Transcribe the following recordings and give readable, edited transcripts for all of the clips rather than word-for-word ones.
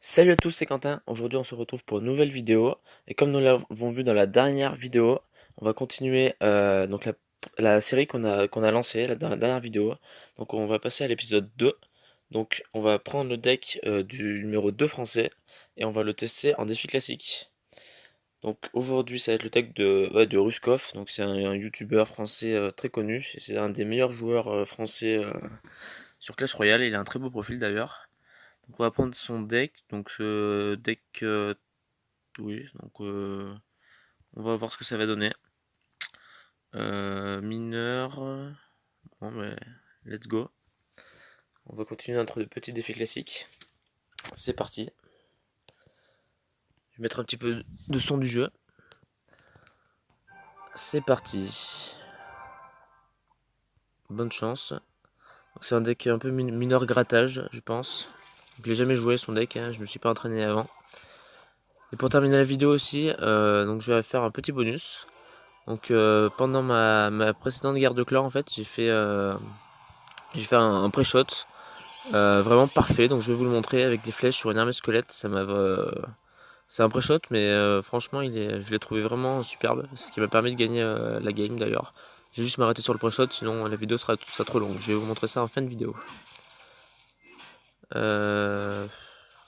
Salut à tous, c'est Quentin. Aujourd'hui, on se retrouve pour une nouvelle vidéo. Et comme nous l'avons vu dans la dernière vidéo, on va continuer la série qu'on a lancée dans la dernière vidéo. Donc, on va passer à l'épisode 2. Donc, on va prendre le deck du numéro 2 français et on va le tester en défi classique. Donc, aujourd'hui, ça va être le deck de Ruskov. Donc, c'est un youtubeur français très connu. C'est un des meilleurs joueurs français sur Clash Royale. Il a un très beau profil d'ailleurs. Donc on va prendre son deck, donc ce deck, oui, donc on va voir ce que ça va donner. Mineur, bon mais let's go. On va continuer notre petit défi classique. C'est parti. Je vais mettre un petit peu de son du jeu. C'est parti. Bonne chance. C'est un deck un peu mineur grattage, je pense. Donc, je l'ai jamais joué son deck, hein, je me suis pas entraîné avant. Et pour terminer la vidéo aussi, donc je vais faire un petit bonus. Donc pendant ma précédente guerre de clan en fait j'ai fait un pré-shot vraiment parfait, donc je vais vous le montrer avec des flèches sur une armée squelette. C'est un pré-shot mais franchement je l'ai trouvé vraiment superbe, ce qui m'a permis de gagner la game d'ailleurs. J'ai juste m'arrêter sur le pré-shot, sinon la vidéo sera trop longue. Je vais vous montrer ça en fin de vidéo. Euh,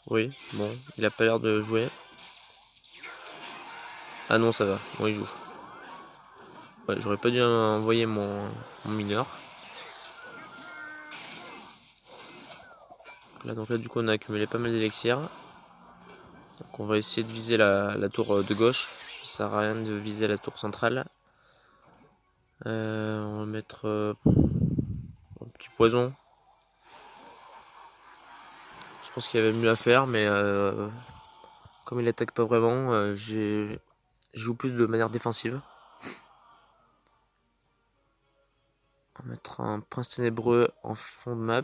oui, bon, il a pas l'air de jouer. Ah non, ça va, bon il joue. Ouais, j'aurais pas dû envoyer mon mineur. Là, donc là, du coup, on a accumulé pas mal d'élixirs. Donc, on va essayer de viser la tour de gauche. Ça sert à rien de viser la tour centrale. On va mettre un petit poison. Je pense qu'il y avait mieux à faire, mais comme il attaque pas vraiment, je joue plus de manière défensive. On va mettre un prince ténébreux en fond de map.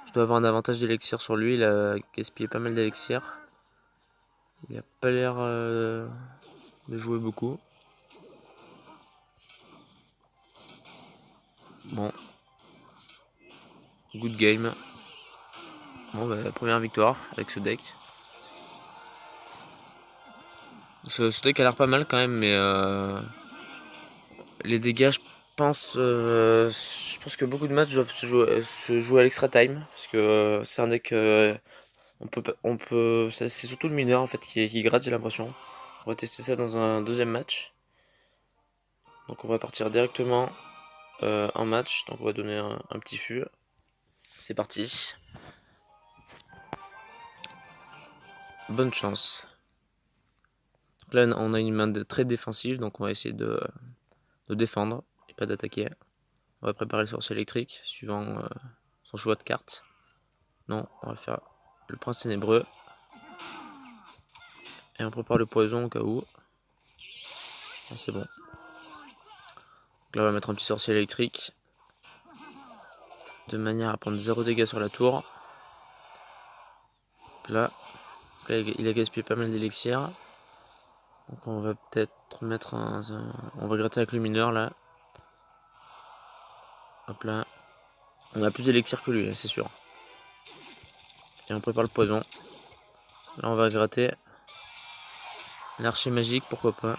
Je dois avoir un avantage d'élixir sur lui. Il a gaspillé pas mal d'élixir. Il a pas l'air de jouer beaucoup. Bon, good game. Bon, bah, première victoire avec ce deck. Ce deck a l'air pas mal quand même, mais les dégâts, je pense que beaucoup de matchs doivent se jouer à l'extra time, parce que c'est un deck, c'est surtout le mineur en fait qui gratte, j'ai l'impression. On va tester ça dans un deuxième match. Donc on va partir directement en match, donc on va donner un petit fût. C'est parti. Bonne chance. Donc là on a une main très défensive, donc on va essayer de défendre et pas d'attaquer. On va préparer le sorcier électrique suivant son choix de carte. Non, on va faire le prince ténébreux. Et on prépare le poison au cas où. C'est bon. Donc là, on va mettre un petit sorcier électrique. De manière à prendre 0 dégâts sur la tour. Là, il a gaspillé pas mal d'élixir. Donc on va peut-être mettre on va gratter avec le mineur là. Hop là. On a plus d'élixir que lui, c'est sûr. Et on prépare le poison. Là, on va gratter. L'archer magique, pourquoi pas.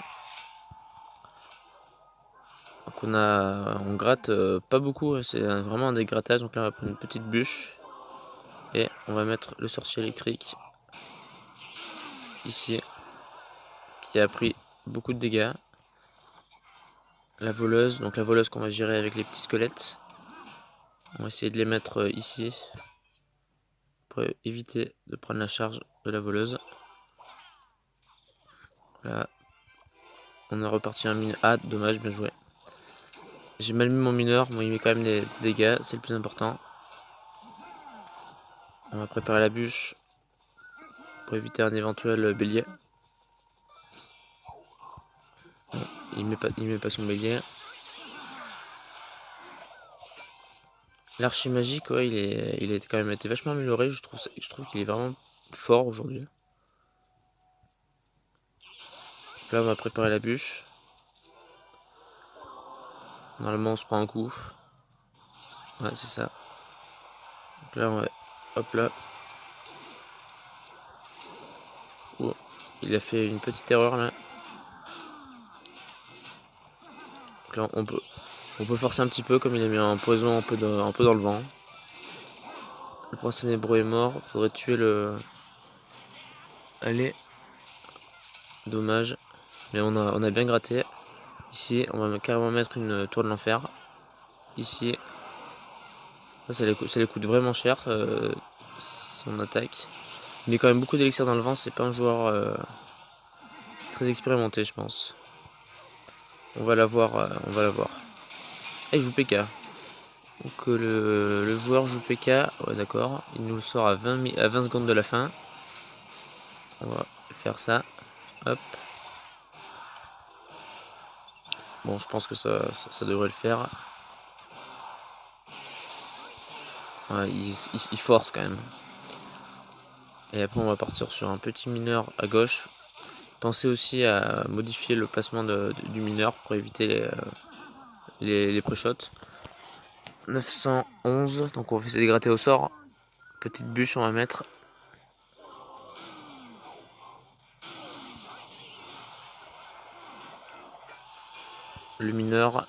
Donc on gratte pas beaucoup, c'est vraiment un dégrattage. Donc là, on va prendre une petite bûche. Et on va mettre le sorcier électrique ici, qui a pris beaucoup de dégâts. La voleuse, donc la voleuse qu'on va gérer avec les petits squelettes. On va essayer de les mettre ici pour éviter de prendre la charge de la voleuse. Là, on a reparti un mineur. Ah, dommage, bien joué. J'ai mal mis mon mineur, moi il met quand même des dégâts, c'est le plus important. On va préparer la bûche pour éviter un éventuel bélier. Bon, il met pas son bélier. L'archer magique, ouais, il a quand même été vachement amélioré. Je trouve qu'il est vraiment fort aujourd'hui. Là, on va préparer la bûche. Normalement, on se prend un coup. Ouais, c'est ça. Donc là, on va... Hop là. il a fait une petite erreur là. Donc là on peut forcer un petit peu, comme il a mis un poison un peu dans le vent. Le prince ténébreux est mort, faudrait tuer le... Allez, dommage. Mais on a bien gratté. Ici, on va carrément mettre une tour de l'enfer. Ici, ça les coûte vraiment cher, son attaque. Il met quand même beaucoup d'élixir dans le vent, c'est pas un joueur très expérimenté, je pense. On va la voir, on va la voir. Et il joue PK. Donc le joueur joue PK, ouais, d'accord. Il nous le sort à 20 secondes de la fin. On va faire ça. Hop. Bon, je pense que ça devrait le faire. Ouais, il force quand même. Et après, on va partir sur un petit mineur à gauche. Pensez aussi à modifier le placement du mineur pour éviter les pré-shots. 911, donc on va essayer de gratter au sort. Petite bûche, on va mettre. Le mineur.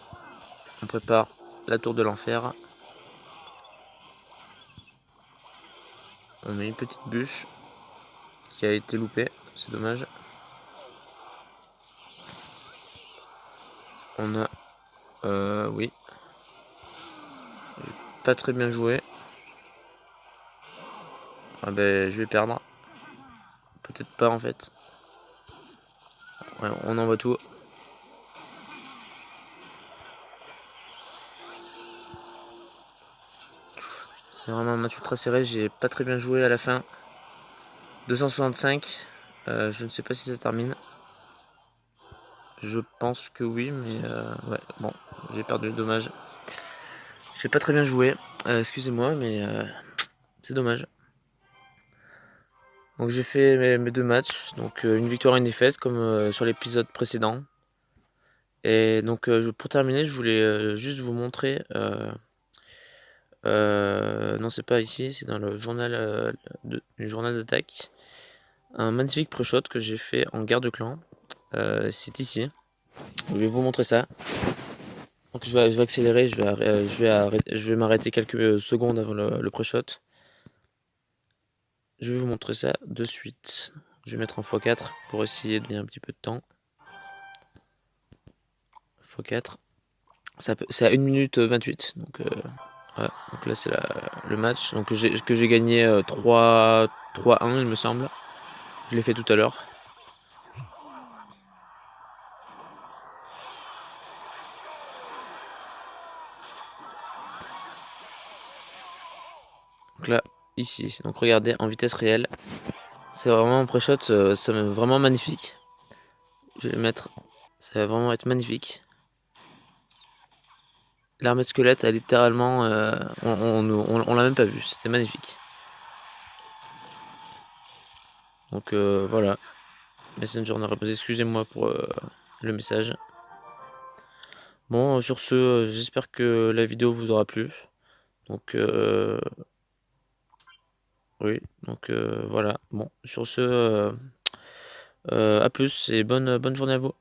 On prépare la tour de l'enfer. On met une petite bûche qui a été loupée, c'est dommage. On a... oui. Pas très bien joué. Ah ben, je vais perdre. Peut-être pas en fait. Ouais, on envoie tout. C'est vraiment un match ultra serré, j'ai pas très bien joué à la fin. 265, je ne sais pas si ça termine. Je pense que oui, mais ouais, bon, j'ai perdu, dommage. J'ai pas très bien joué, excusez-moi, mais c'est dommage. Donc j'ai fait mes deux matchs, donc une victoire et une défaite, comme sur l'épisode précédent. Et donc pour terminer, je voulais juste vous montrer... non, c'est pas ici, c'est dans le journal, du journal d'attaque. Un magnifique pré-shot que j'ai fait en guerre de clan. C'est ici. Je vais vous montrer ça. Donc je vais accélérer, je vais m'arrêter quelques secondes avant le pré-shot. Je vais vous montrer ça de suite. Je vais mettre en x4 pour essayer de gagner un petit peu de temps. x4. C'est à 1 minute 28. Donc, ouais, donc là c'est le match donc, que j'ai gagné 3-1 il me semble. Je l'ai fait tout à l'heure. Donc là, ici. Donc regardez, en vitesse réelle. C'est vraiment un pré-shot, ça m'est vraiment magnifique. Je vais le mettre. Ça va vraiment être magnifique. L'armée de squelettes a littéralement... on l'a même pas vu, c'était magnifique. Donc voilà. Messenger n'a répondu, excusez-moi pour le message. Bon, sur ce, j'espère que la vidéo vous aura plu. Donc oui, donc voilà. Bon, sur ce, à plus et bonne journée à vous.